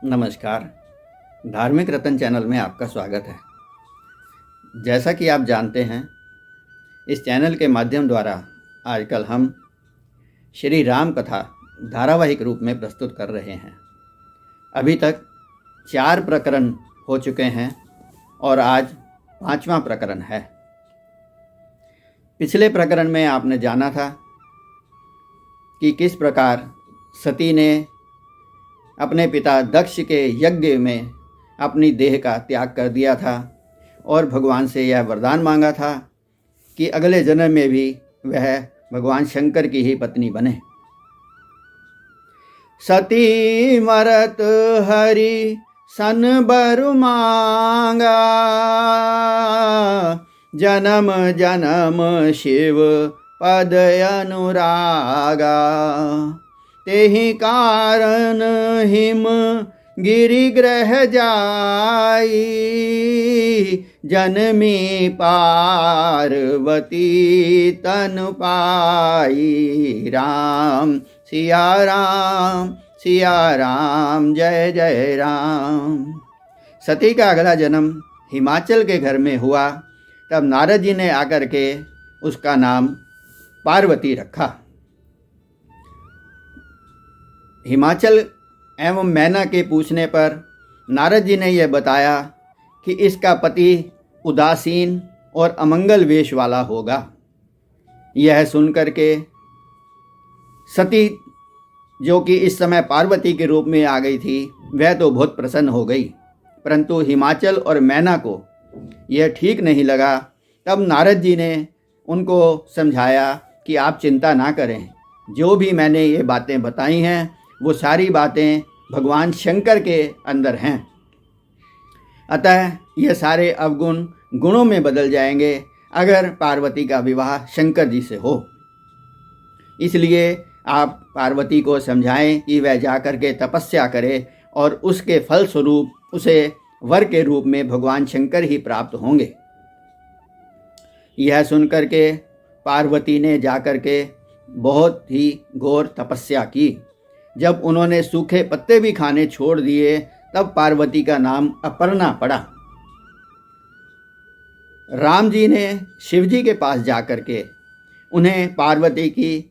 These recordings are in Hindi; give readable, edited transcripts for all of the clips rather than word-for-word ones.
नमस्कार। धार्मिक रतन चैनल में आपका स्वागत है। जैसा कि आप जानते हैं, इस चैनल के माध्यम द्वारा आजकल हम श्री राम कथा धारावाहिक रूप में प्रस्तुत कर रहे हैं। अभी तक 4 प्रकरण हो चुके हैं और आज 5वां प्रकरण है। पिछले प्रकरण में आपने जाना था कि किस प्रकार सती ने अपने पिता दक्ष के यज्ञ में अपनी देह का त्याग कर दिया था और भगवान से यह वरदान मांगा था कि अगले जन्म में भी वह भगवान शंकर की ही पत्नी बने। सती मरत हरि सन बर मांगा, जन्म जन्म शिव पद अनुरागा। तेहि कारण हिम गिरिग्रह जाई, जन्मी पार्वती तनु पाई। राम सिया राम जय जय राम। सती का अगला जन्म हिमाचल के घर में हुआ। तब नारद जी ने आकर के उसका नाम पार्वती रखा। हिमाचल एवं मैना के पूछने पर नारद जी ने यह बताया कि इसका पति उदासीन और अमंगल वेश वाला होगा। यह सुनकर के सती, जो कि इस समय पार्वती के रूप में आ गई थी, वह तो बहुत प्रसन्न हो गई, परंतु हिमाचल और मैना को यह ठीक नहीं लगा। तब नारद जी ने उनको समझाया कि आप चिंता ना करें, जो भी मैंने ये बातें बताई हैं वो सारी बातें भगवान शंकर के अंदर हैं। अतः ये सारे अवगुण गुणों में बदल जाएंगे अगर पार्वती का विवाह शंकर जी से हो। इसलिए आप पार्वती को समझाएं कि वह जाकर के तपस्या करे और उसके फल स्वरूप उसे वर के रूप में भगवान शंकर ही प्राप्त होंगे। यह सुनकर के पार्वती ने जाकर के बहुत ही घोर तपस्या की। जब उन्होंने सूखे पत्ते भी खाने छोड़ दिए, तब पार्वती का नाम अपर्णा पड़ा। राम जी ने शिव जी के पास जाकर के उन्हें पार्वती की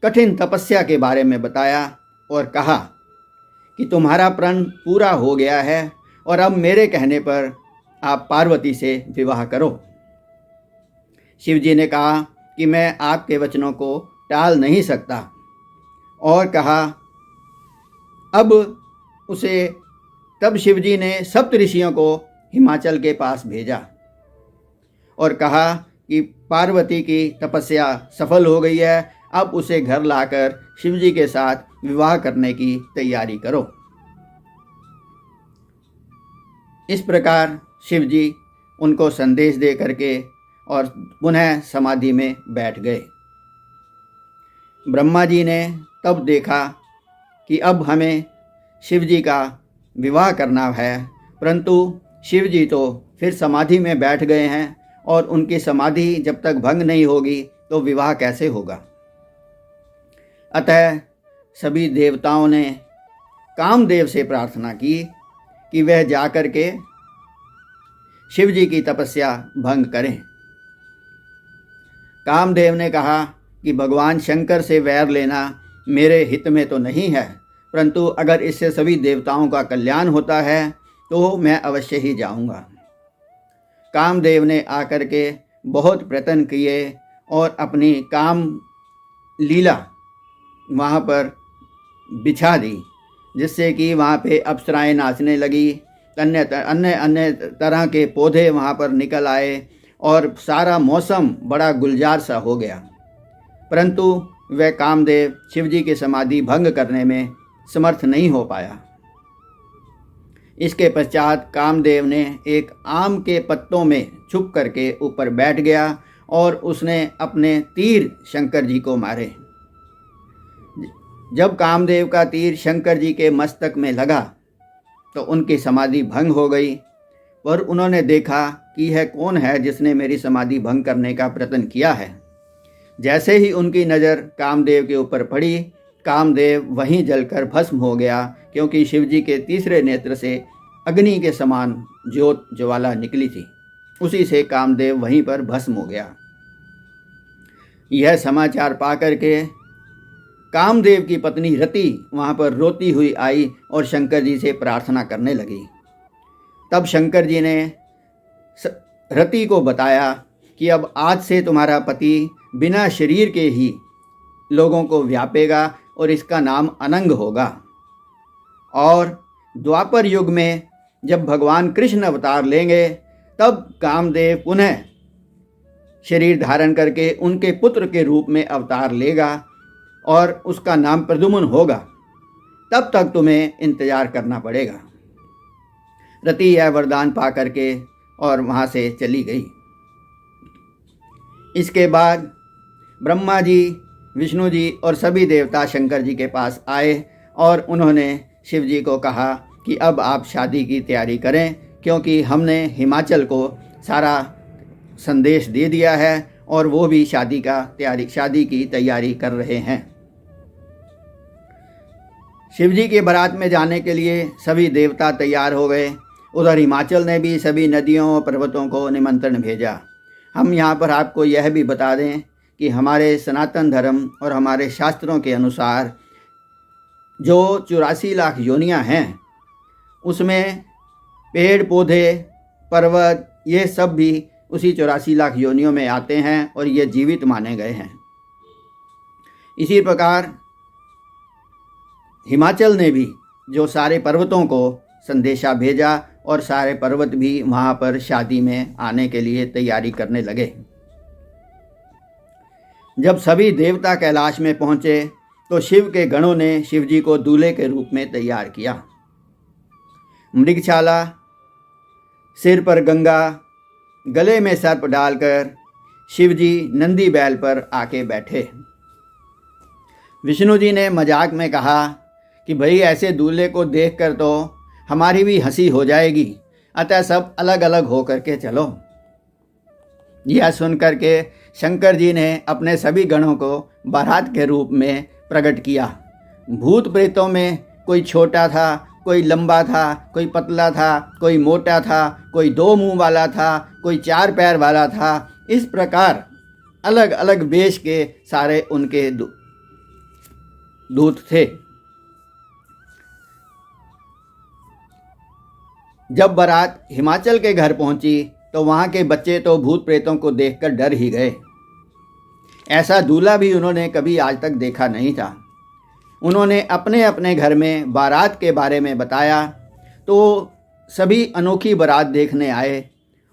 कठिन तपस्या के बारे में बताया और कहा कि तुम्हारा प्रण पूरा हो गया है और अब मेरे कहने पर आप पार्वती से विवाह करो। शिव जी ने कहा कि मैं आपके वचनों को टाल नहीं सकता और कहा अब उसे। तब शिवजी ने सप्त ऋषियों को हिमाचल के पास भेजा और कहा कि पार्वती की तपस्या सफल हो गई है, अब उसे घर लाकर शिवजी के साथ विवाह करने की तैयारी करो। इस प्रकार शिवजी उनको संदेश दे करके और पुनः समाधि में बैठ गए। ब्रह्मा जी ने तब देखा कि अब हमें शिव जी का विवाह करना है, परंतु शिव जी तो फिर समाधि में बैठ गए हैं और उनकी समाधि जब तक भंग नहीं होगी तो विवाह कैसे होगा। अतः सभी देवताओं ने कामदेव से प्रार्थना की कि वह जाकर के शिव जी की तपस्या भंग करें। कामदेव ने कहा कि भगवान शंकर से वैर लेना मेरे हित में तो नहीं है, परंतु अगर इससे सभी देवताओं का कल्याण होता है तो मैं अवश्य ही जाऊंगा। कामदेव ने आकर के बहुत प्रयत्न किए और अपनी काम लीला वहाँ पर बिछा दी, जिससे कि वहाँ पे अप्सराएं नाचने लगी। अन्य अन्य तरह के पौधे वहाँ पर निकल आए और सारा मौसम बड़ा गुलजार सा हो गया, परंतु वह कामदेव शिवजी की समाधि भंग करने में समर्थ नहीं हो पाया। इसके पश्चात कामदेव ने एक आम के पत्तों में छुप करके ऊपर बैठ गया और उसने अपने तीर शंकर जी को मारे। जब कामदेव का तीर शंकर जी के मस्तक में लगा तो उनकी समाधि भंग हो गई। पर उन्होंने देखा कि यह कौन है जिसने मेरी समाधि भंग करने का प्रयत्न किया है। जैसे ही उनकी नज़र कामदेव के ऊपर पड़ी कामदेव वहीं जलकर भस्म हो गया, क्योंकि शिवजी के तीसरे नेत्र से अग्नि के समान ज्योत ज्वाला निकली थी। उसी से कामदेव वहीं पर भस्म हो गया। यह समाचार पाकर के कामदेव की पत्नी रति वहाँ पर रोती हुई आई और शंकर जी से प्रार्थना करने लगी। तब शंकर जी ने रति को बताया कि अब आज से तुम्हारा पति बिना शरीर के ही लोगों को व्यापेगा और इसका नाम अनंग होगा। और द्वापर युग में जब भगवान कृष्ण अवतार लेंगे तब कामदेव पुनः शरीर धारण करके उनके पुत्र के रूप में अवतार लेगा और उसका नाम प्रद्युम्न होगा। तब तक तुम्हें इंतजार करना पड़ेगा। रति यह वरदान पा करके और वहाँ से चली गई। इसके बाद ब्रह्मा जी, विष्णु जी और सभी देवता शंकर जी के पास आए और उन्होंने शिव जी को कहा कि अब आप शादी की तैयारी करें, क्योंकि हमने हिमाचल को सारा संदेश दे दिया है और वो भी शादी की तैयारी कर रहे हैं। शिवजी के बारात में जाने के लिए सभी देवता तैयार हो गए। उधर हिमाचल ने भी सभी नदियों और पर्वतों को निमंत्रण भेजा। हम यहाँ पर आपको यह भी बता दें कि हमारे सनातन धर्म और हमारे शास्त्रों के अनुसार जो 84 लाख योनियाँ हैं उसमें पेड़ पौधे पर्वत ये सब भी उसी 84 लाख योनियों में आते हैं और ये जीवित माने गए हैं। इसी प्रकार हिमाचल ने भी जो सारे पर्वतों को संदेशा भेजा और सारे पर्वत भी वहाँ पर शादी में आने के लिए तैयारी करने लगे। जब सभी देवता कैलाश में पहुँचे तो शिव के गणों ने शिवजी को दूल्हे के रूप में तैयार किया। मृगशाला, सिर पर गंगा, गले में सर्प डालकर शिवजी नंदी बैल पर आके बैठे। विष्णु जी ने मजाक में कहा कि भाई ऐसे दूल्हे को देखकर तो हमारी भी हंसी हो जाएगी, अतः सब अलग अलग हो करके चलो। यह सुनकर के शंकर जी ने अपने सभी गणों को बारात के रूप में प्रकट किया। भूत प्रेतों में कोई छोटा था, कोई लंबा था, कोई पतला था, कोई मोटा था, कोई 2 मुंह वाला था, कोई 4 पैर वाला था। इस प्रकार अलग अलग वेश के सारे उनके दूत थे। जब बारात हिमाचल के घर पहुंची तो वहाँ के बच्चे तो भूत प्रेतों को देखकर डर ही गए। ऐसा दूल्हा भी उन्होंने कभी आज तक देखा नहीं था। उन्होंने अपने अपने घर में बारात के बारे में बताया तो सभी अनोखी बारात देखने आए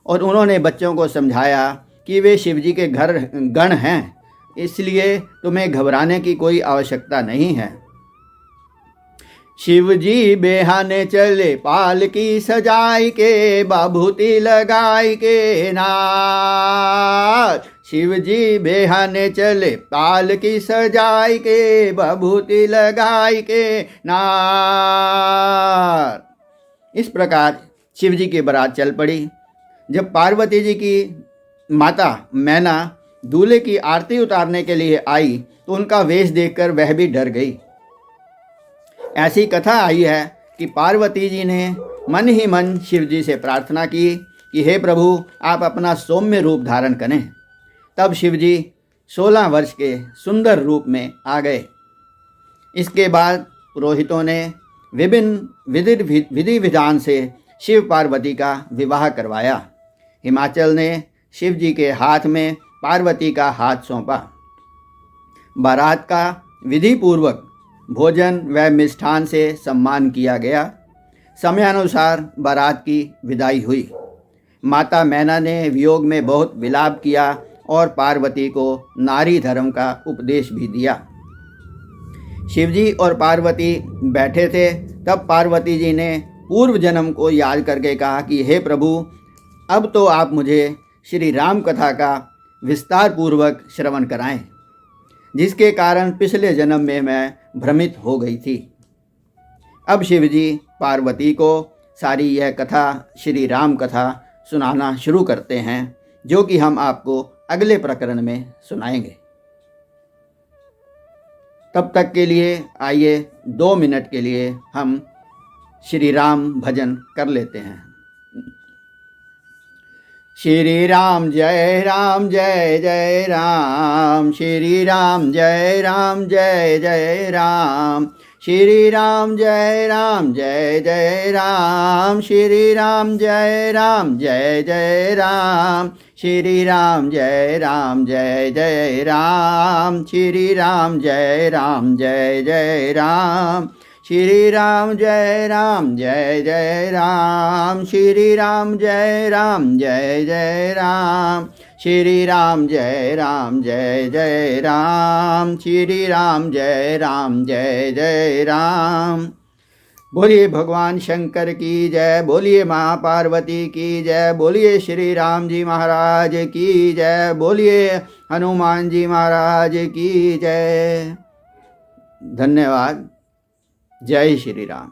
और उन्होंने बच्चों को समझाया कि वे शिवजी के गण हैं, इसलिए तुम्हें घबराने की कोई आवश्यकता नहीं है। शिवजी बेहाने चले पालकी सजाई के, बाभूति लगाई के नाथ। शिवजी बेहाने चले पालकी सजाई के, बाभूति लगाई के नाथ। इस प्रकार शिवजी की बारात चल पड़ी। जब पार्वती जी की माता मैना दूल्हे की आरती उतारने के लिए आई तो उनका वेश देखकर वह भी डर गई। ऐसी कथा आई है कि पार्वती जी ने मन ही मन शिवजी से प्रार्थना की कि हे प्रभु, आप अपना सौम्य रूप धारण करें। तब शिवजी 16 वर्ष के सुंदर रूप में आ गए। इसके बाद पुरोहितों ने विभिन्न विधि विधान से शिव पार्वती का विवाह करवाया। हिमाचल ने शिवजी के हाथ में पार्वती का हाथ सौंपा। बारात का विधि पूर्वक भोजन व मिष्ठान से सम्मान किया गया। समयानुसार बारात की विदाई हुई। माता मैना ने वियोग में बहुत विलाप किया और पार्वती को नारी धर्म का उपदेश भी दिया। शिवजी और पार्वती बैठे थे, तब पार्वती जी ने पूर्व जन्म को याद करके कहा कि हे प्रभु, अब तो आप मुझे श्री राम कथा का विस्तार पूर्वक श्रवण कराएं, जिसके कारण पिछले जन्म में मैं भ्रमित हो गई थी। अब शिवजी पार्वती को सारी यह कथा, श्री राम कथा सुनाना शुरू करते हैं, जो कि हम आपको अगले प्रकरण में सुनाएंगे। तब तक के लिए आइए 2 मिनट के लिए हम श्री राम भजन कर लेते हैं। श्री राम जय राम जय जय राम, श्री राम जय राम जय जय राम, श्री राम जय राम जय जय राम, श्री राम जय राम जय जय राम, श्री राम जय राम जय जय राम, श्री राम जय राम जय जय राम, श्री राम जय राम जय जय राम, श्री राम जय राम जय जय राम, श्री राम जय राम जय जय राम, श्री राम जय राम जय जय राम। बोलिए भगवान शंकर की जय, बोलिए माँ पार्वती की जय, बोलिए श्री राम जी महाराज की जय, बोलिए हनुमान जी महाराज की जय। धन्यवाद। जय श्री राम।